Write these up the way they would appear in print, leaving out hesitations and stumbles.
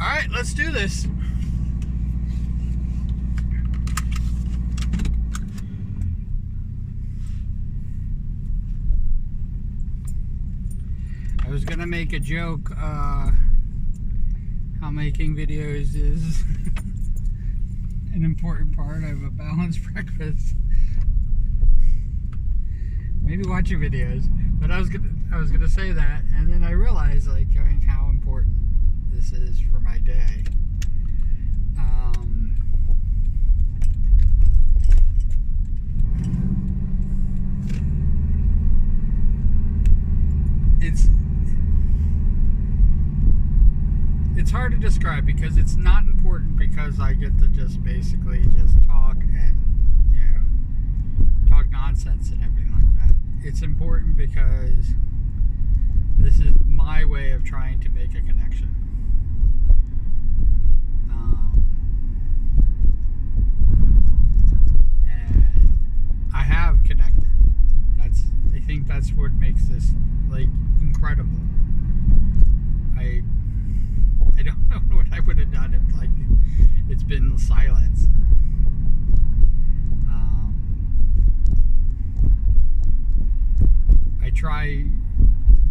Alright, let's do this. I was gonna make a joke, how making videos is an important part of a balanced breakfast. Maybe watch your videos, but I was gonna say that, and then I realized going how important this is for my day. It's hard to describe because it's not important because I get to just basically just talk and talk nonsense and everything like that. It's important because this is my way of trying to make a connection. And I have connected. I think that's what makes this incredible. I don't know what I would have done if it's been silence. I try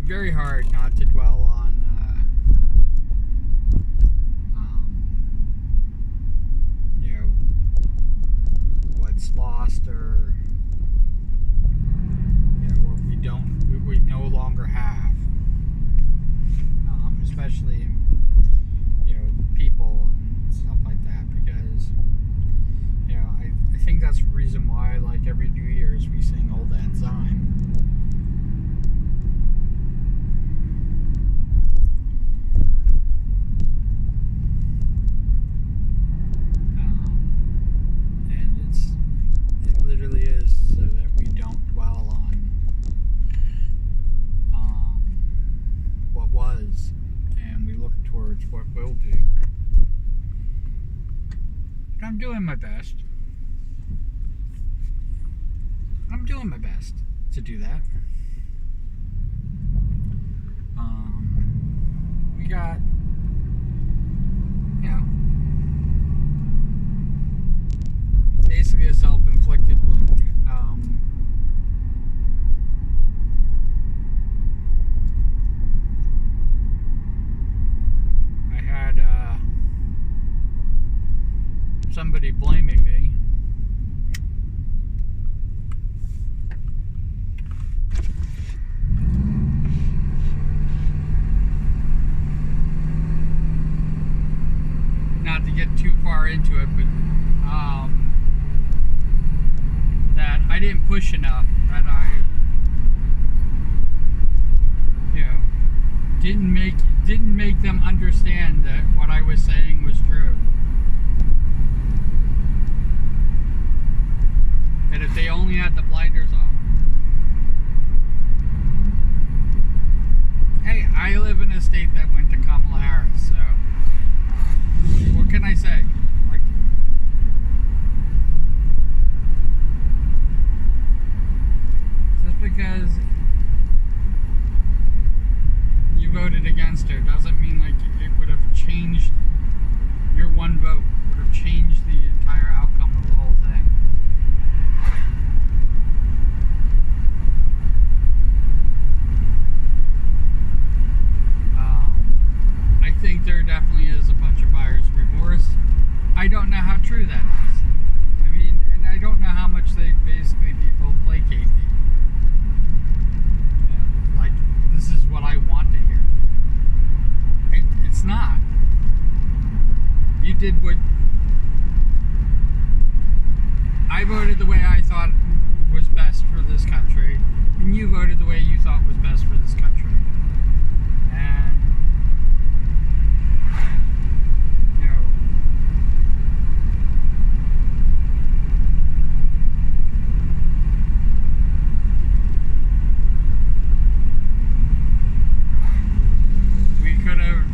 very hard not to dwell on what's lost or what we no longer have, especially people and stuff like that, because I think that's the reason why every New Year's we sing Old Lang Syne. It literally is so that we don't dwell on what was, and we look towards what will be. I'm doing my best. I'm doing my best to do that. We got, basically a self-inflicted wound. I had somebody blaming me. Not to get too far into it, but that I didn't push enough, that I didn't make them understand that what I was saying was true. That if they only had the blinders on. Hey, I live in a state that went to Kamala Harris, so what can I say? Just because you voted against her doesn't mean it would have changed your one vote, would have changed the entire outcome of the whole thing. I think there definitely is a bunch of buyer's remorse. I don't know how true that is. And I don't know how much basically people placate me. This is what I want to hear. It's not. You did what I voted the way I thought was best for this country, and you voted the way you thought was best for this country. And we could have,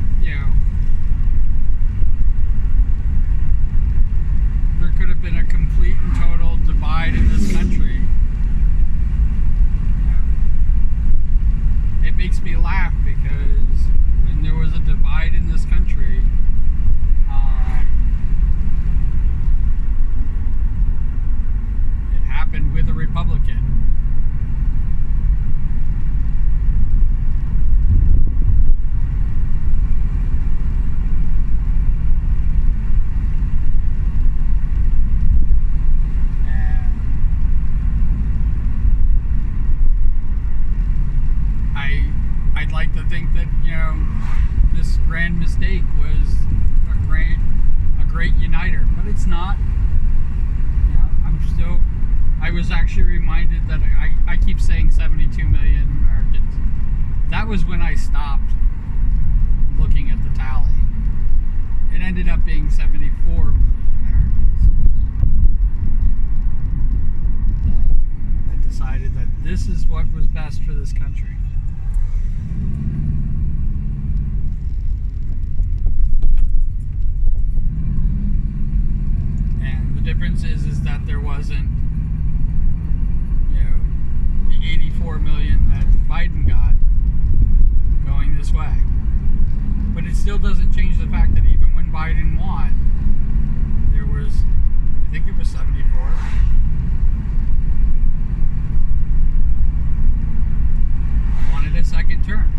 there could have been a complete and total divide in this country. grand mistake was a great uniter, but it's not. I was actually reminded that I keep saying 72 million Americans. That was when I stopped looking at the tally. It ended up being 74 million Americans that decided that this is what was best for this country. And the difference is that there wasn't, the 84 million that Biden got going this way. But it still doesn't change the fact that even when Biden won, there was, I think it was 74. Wanted a second term.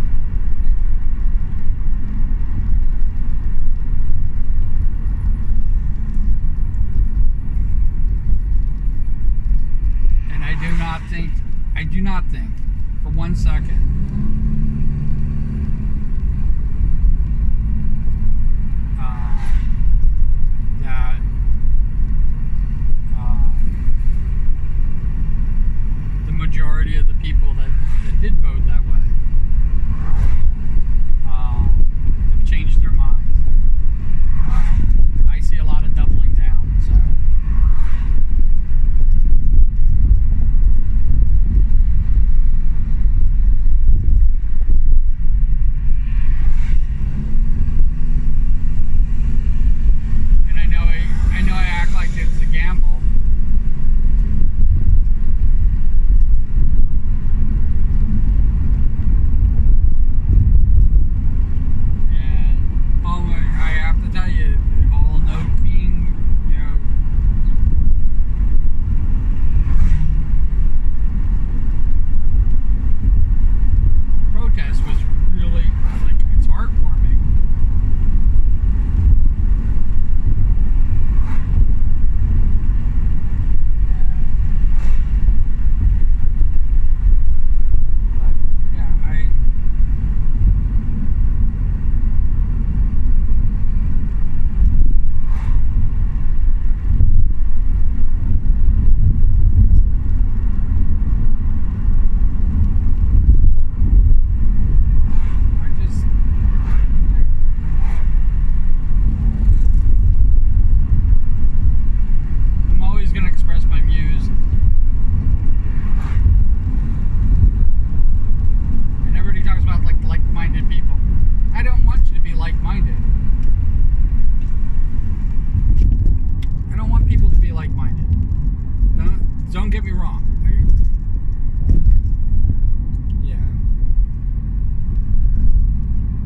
And I do not think for 1 second that the majority of the people that did vote that way have changed their minds. I see a lot of doubling down, so. Don't get me wrong.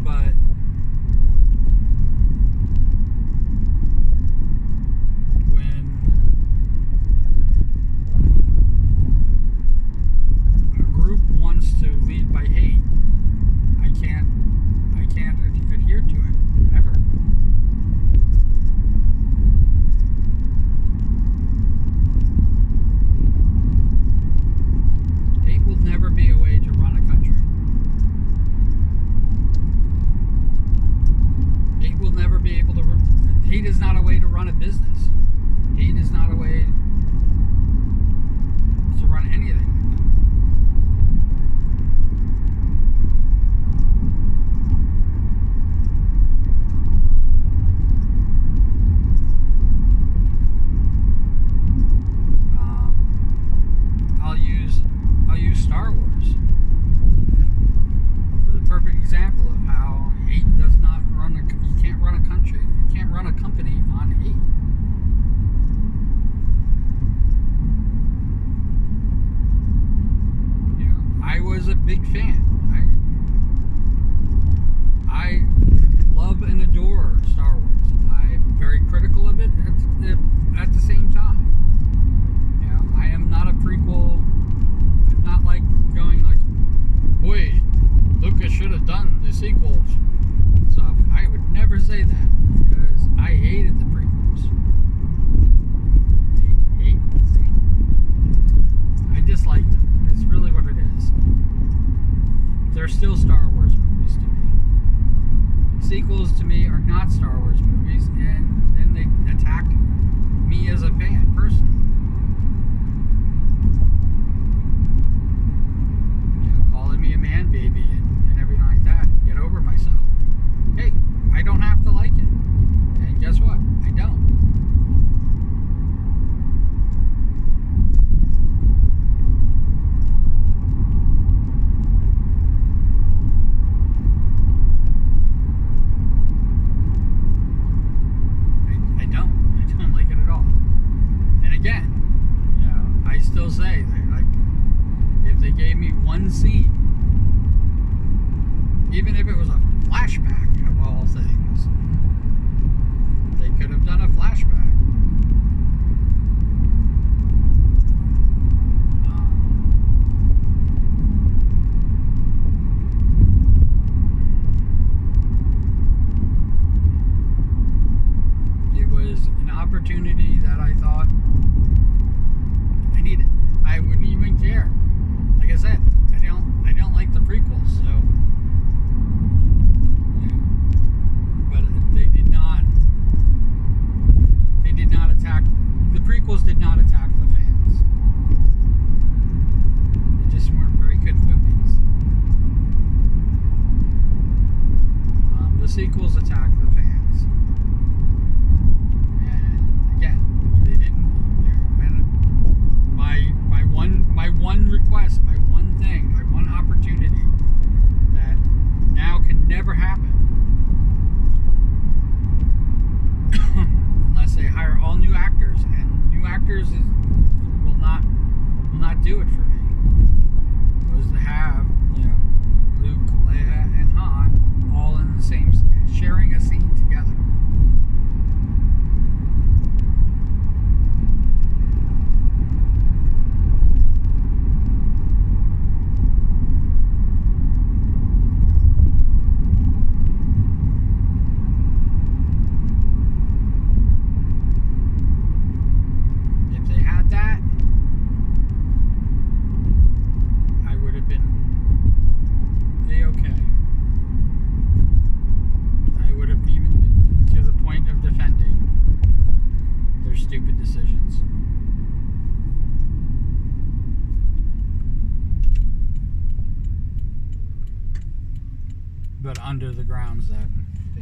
But when a group wants to lead by hate, I can't adhere to it ever. Hate will never be a way to run a country. Hate will never be able to. Hate is not a way to run a business. Hate is not a way to run anything like that. I'll use Star Wars for the perfect example of how hate does not run you can't run a country, you can't run a company on hate. prequels to me are not Star Wars movies, and then they attack me as a fan personally. Calling me a man baby and everything like that. Get over myself. Hey, I don't have to like it. And guess what? I don't. I don't like it at all. And again, I still say that, if they gave me one scene, even if it was a flashback of all things, they could have done a flashback. It was an opportunity that I thought I needed. I wouldn't even care. Like I said, I don't like the prequels, so but they did not attack the prequels. Did not attack the fans. They just weren't very good movies. The sequels attacked the fans, and again, they didn't. And my one request, my one thing, my one opportunity that now can never happen unless they hire all new actors, and new actors will not do it for me, was to have Luke, Leia, and Han all in the same, sharing a scene together. Stupid decisions. But under the grounds that they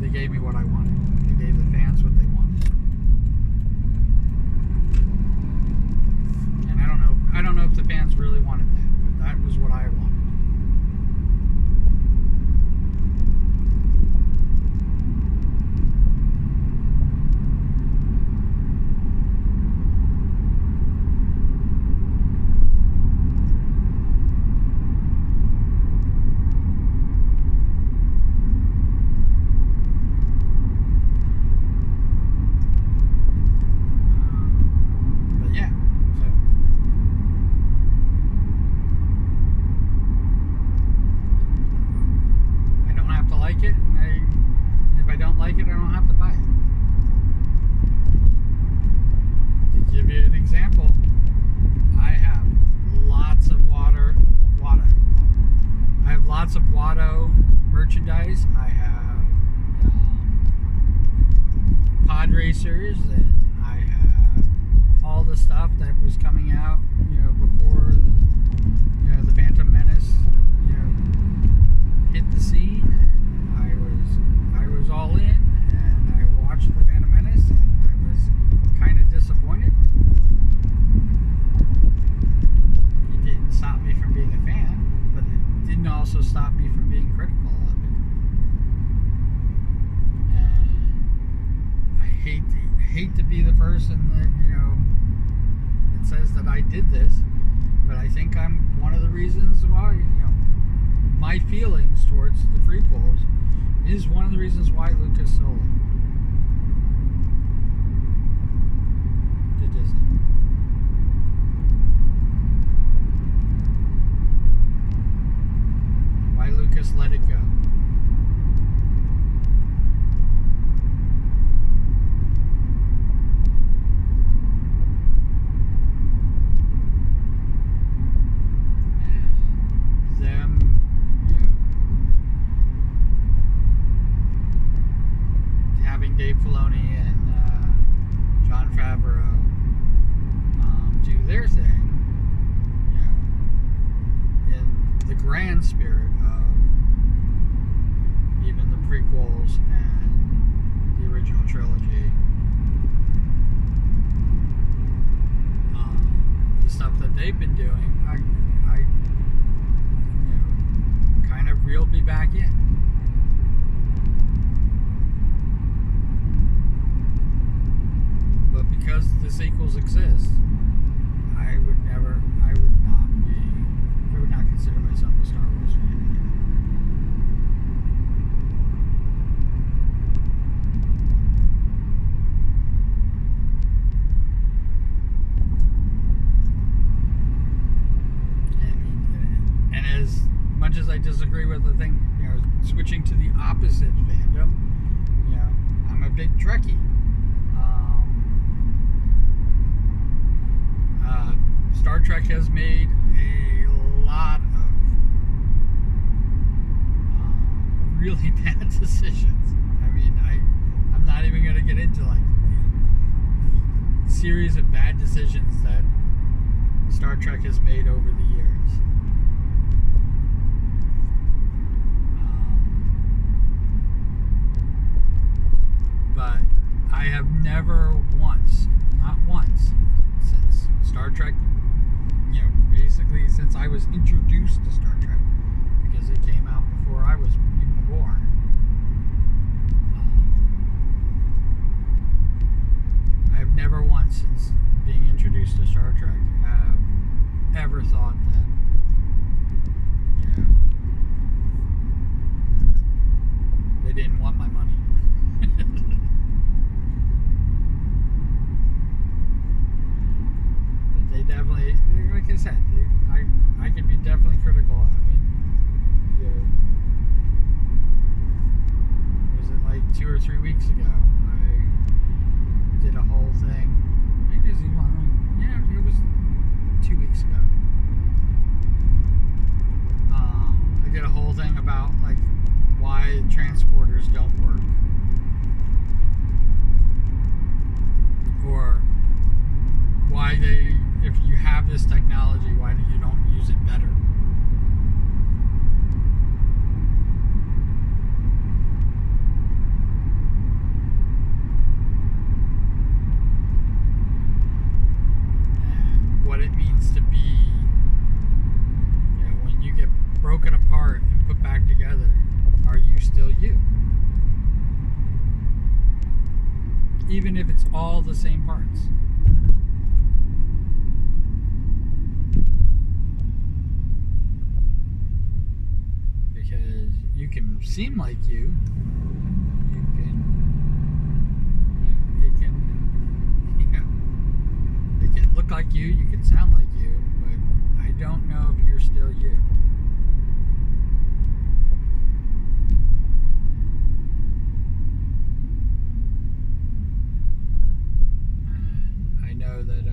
gave me what I wanted. They gave the fans what they wanted. And I don't know if the fans really wanted that, but that was what I wanted. Lots of Watto merchandise. I have pod racers, and I have all the stuff that was coming out, before, the Phantom Menace, hit the scene. And I was all in, and I watched the Phantom Menace, and I was kind of disappointed. It didn't stop me from being a fan, but it didn't also stop me from being critical of it. And I hate to be the person that, that says that I did this, but I think I'm one of the reasons why, my feelings towards the prequels is one of the reasons why Lucas sold it to Disney. Why Lucas let it go. Dave Filoni and Jon Favreau do their thing, in the grand spirit of even the prequels and the original trilogy. The stuff that they've been doing, I kind of reeled me back in. But because the sequels exist, I would not consider myself a Star Wars fan again. And as much as I disagree with the thing, switching to the opposite fandom, I'm a big Trekkie. Star Trek has made a lot of really bad decisions. I mean, I'm not even going to get into like the series of bad decisions that Star Trek has made over the years. But I have never once, not once, since Star Trek, basically since I was introduced to Star Trek, because it came out before I was even born. I've never once since being introduced to Star Trek have ever thought that, they didn't want my money. They definitely, like I said, I can be definitely critical. I mean, was it like 2 or 3 weeks ago? I did a whole thing. Maybe it was even, it was 2 weeks ago. I did a whole thing about like why transporters don't work, or why they, if you have this technology, why you don't use it better? And what it means to be, when you get broken apart and put back together, are you still you? Even if it's all the same parts. Because you can seem like you it can look like you can sound like you, but I don't know if you're still you. And I know that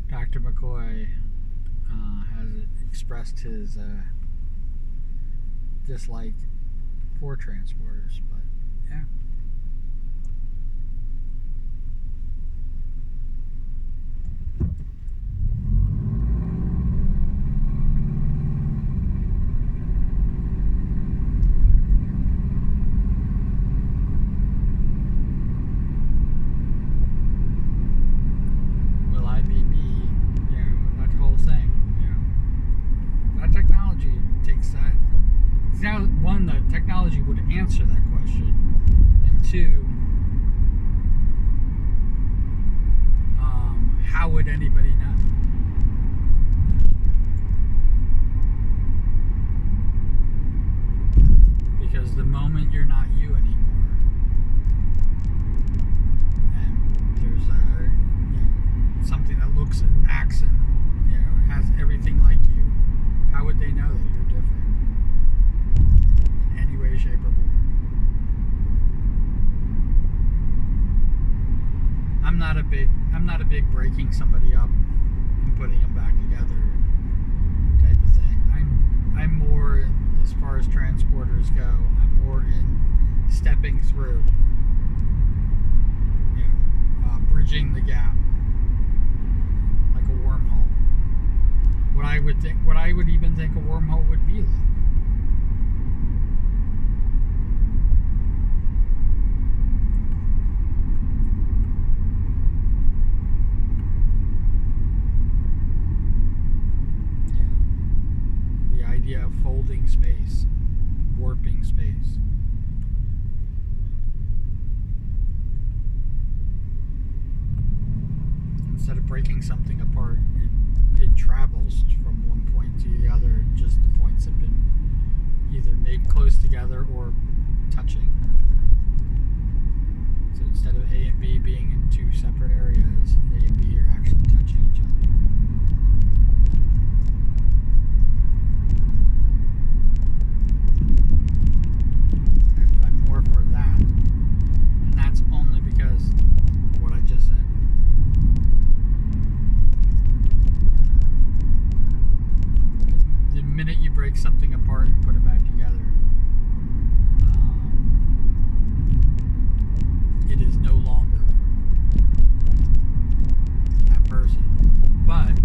Dr. McCoy has expressed his dislike for transporters, but yeah. Will I be me? That whole thing. That technology takes that. Now, one, the technology would answer that question, and two, how would anybody know? Because the moment you're not you anymore, and there's something that looks and acts and has everything like you, how would they know that you're different in any way, shape, or form? I'm not a big breaking somebody up and putting them back together type of thing. I'm more, as far as transporters go, I'm stepping through, bridging the gap, like a wormhole. What I would even think a wormhole would be like. The idea of folding space, warping space. Instead of breaking something apart, it travels from one point to the other. Just the points have been either made close together or touching. So instead of A and B being in two separate areas, A and B are actually touching each other. I'm more for that. And that's only because of what I just said. The minute you break something apart and put it back together, it is no longer that person. But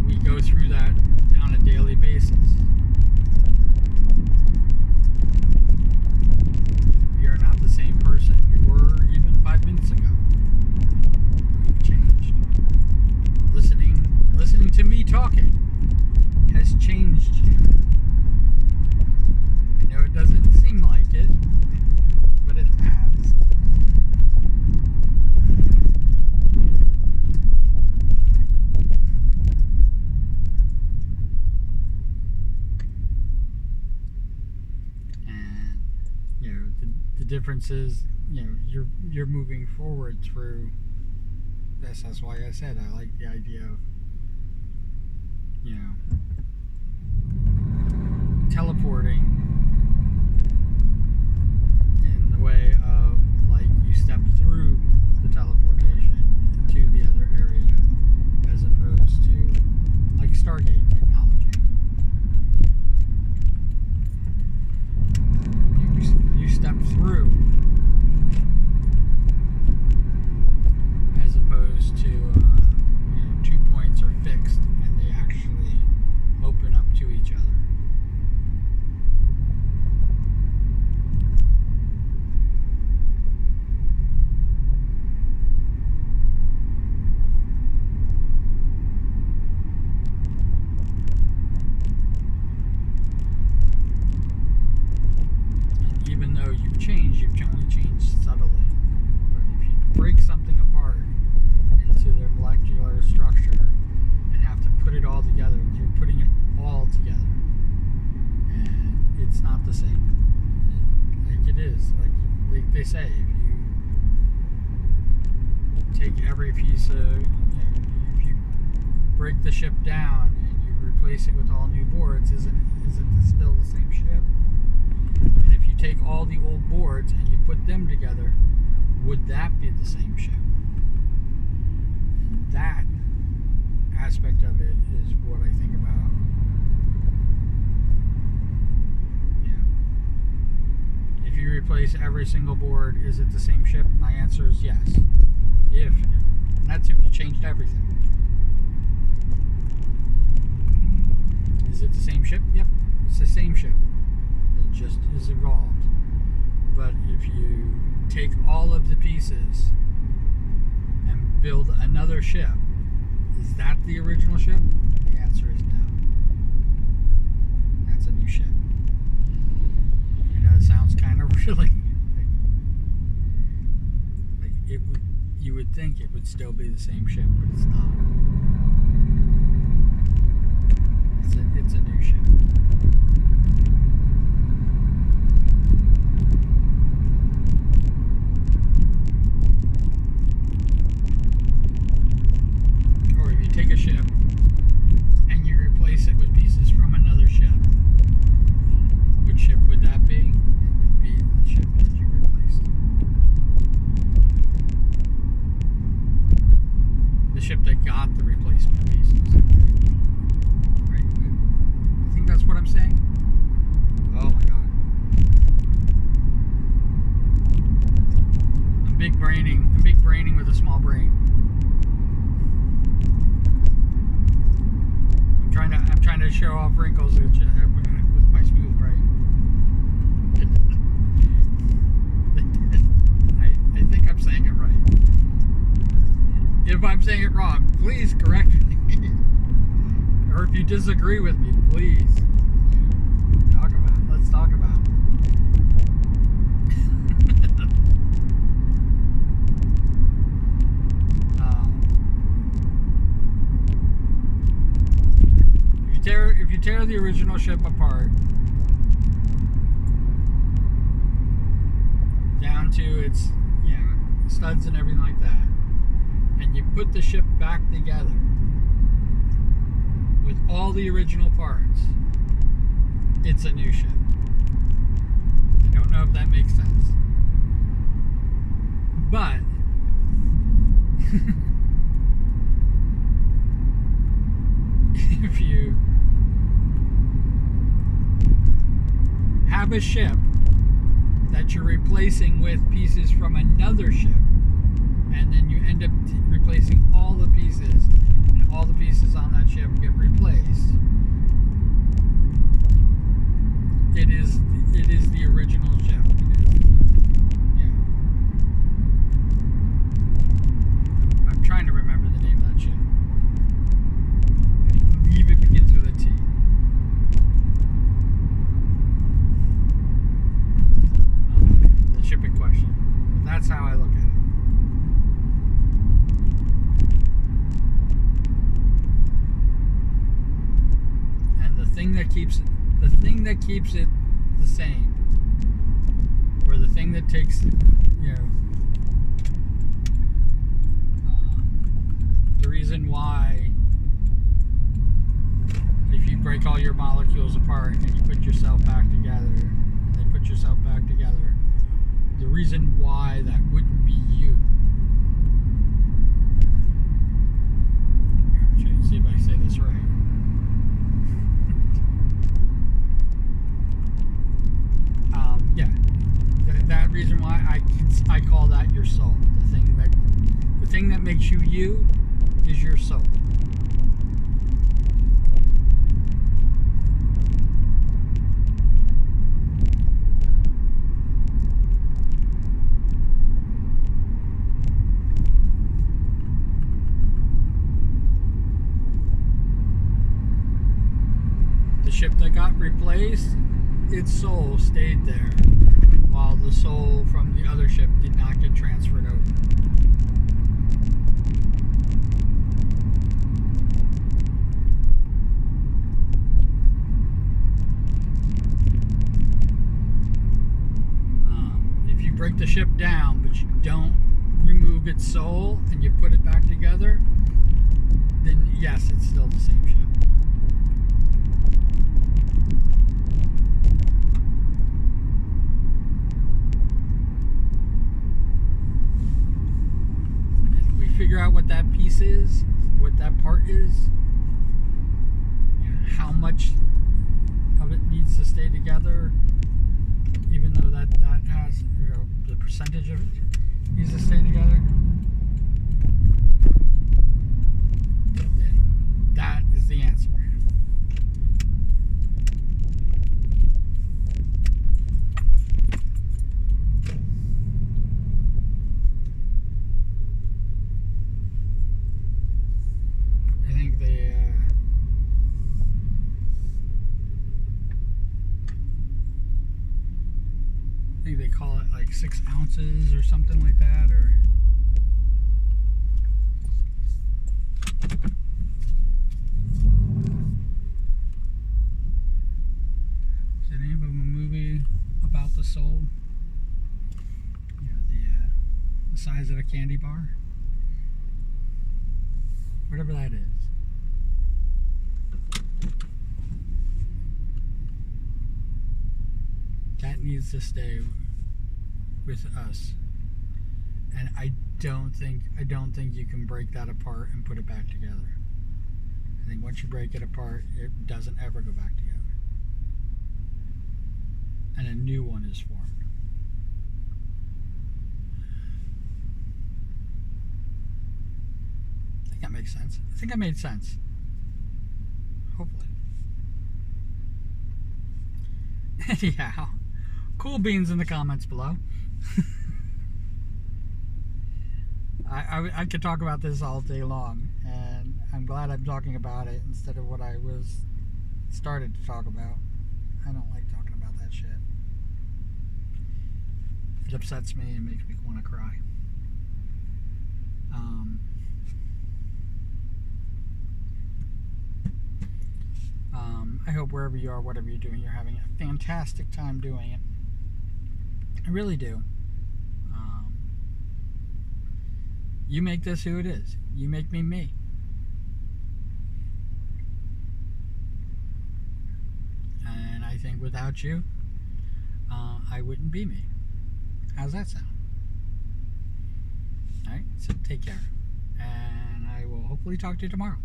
we go through that on a daily basis. We are not the same person we were even 5 minutes ago. We've changed. Listening to me talking has changed you. I know it doesn't seem like it, but it has. And the difference is, you're moving forward through this. That's why I said I like the idea of teleporting in the way of, like, you step through the teleportation to the other area, as opposed to like Stargate technology. You step through as opposed to 2 points are fixed and they actually open up to each other. And even though you've only changed subtly. But if you break something apart into their molecular structure and have to put it all together, you're putting it all together, and it's not the same. Like it is, like they say, if you take every piece of, if you break the ship down and you replace it with all new boards, is it still the same ship? And if you take all the old boards and you put them together, would that be the same ship? And that aspect of it is what I think about. If you replace every single board, is it the same ship? My answer is yes. And that's if you changed everything. Is it the same ship? Yep, it's the same ship. It just is evolved. But if you take all of the pieces and build another ship, is that the original ship? The answer is no. That's a new ship. It sounds kind of really like it would. You would think it would still be the same ship, but it's not. It's a new ship. Or if you take a ship and you replace it with pieces from another ship, which ship would that be? It would be the ship that you replaced. The ship that got the replacement pieces. Right? I think that's what I'm saying. Oh my god. small brain. I'm trying to show off wrinkles with my smooth brain. I think I'm saying it right. If I'm saying it wrong, please correct me. Or if you disagree with me, please let's talk about it. If you tear the original ship apart down to its, studs and everything like that, and you put the ship back together with all the original parts, it's a new ship. I don't know if that makes sense. But if you have a ship that you're replacing with pieces from another ship, and then you end up replacing all the pieces, and all the pieces on that ship get replaced, it is the original ship. I'm trying to remember the name of that ship. I believe it begins with a T. The ship in question. But that's how I look at it. And the thing that keeps it the same, or the thing that takes, the reason why, if you break all your molecules apart and you put yourself back together, and they put yourself back together, the reason why that wouldn't be you. Let's see if I say this right. That reason why I call that your soul. The thing that makes you you is your soul. The ship that got replaced, its soul stayed there, while the soul from the other ship did not get transferred over. If you break the ship down, but you don't remove its soul and you put it back together, then yes, it's still the same ship. Figure out what that piece is, what that part is, how much of it needs to stay together, even though that has, the percentage of it needs to stay together, then that is the answer. I think they call it like 6 ounces or something like that, or is the name of a movie about the soul? The size of a candy bar, whatever that is. That needs to stay with us, and I don't think you can break that apart and put it back together. I think once you break it apart, it doesn't ever go back together, and a new one is formed. makes sense. I think I made sense. Hopefully. Anyhow, cool beans in the comments below. I could talk about this all day long, and I'm glad I'm talking about it instead of what I was started to talk about. I don't like talking about that shit. It upsets me and makes me want to cry. I hope wherever you are, whatever you're doing, you're having a fantastic time doing it. I really do. You make this who it is. You make me me. And I think without you, I wouldn't be me. How's that sound? Alright, so take care. And I will hopefully talk to you tomorrow.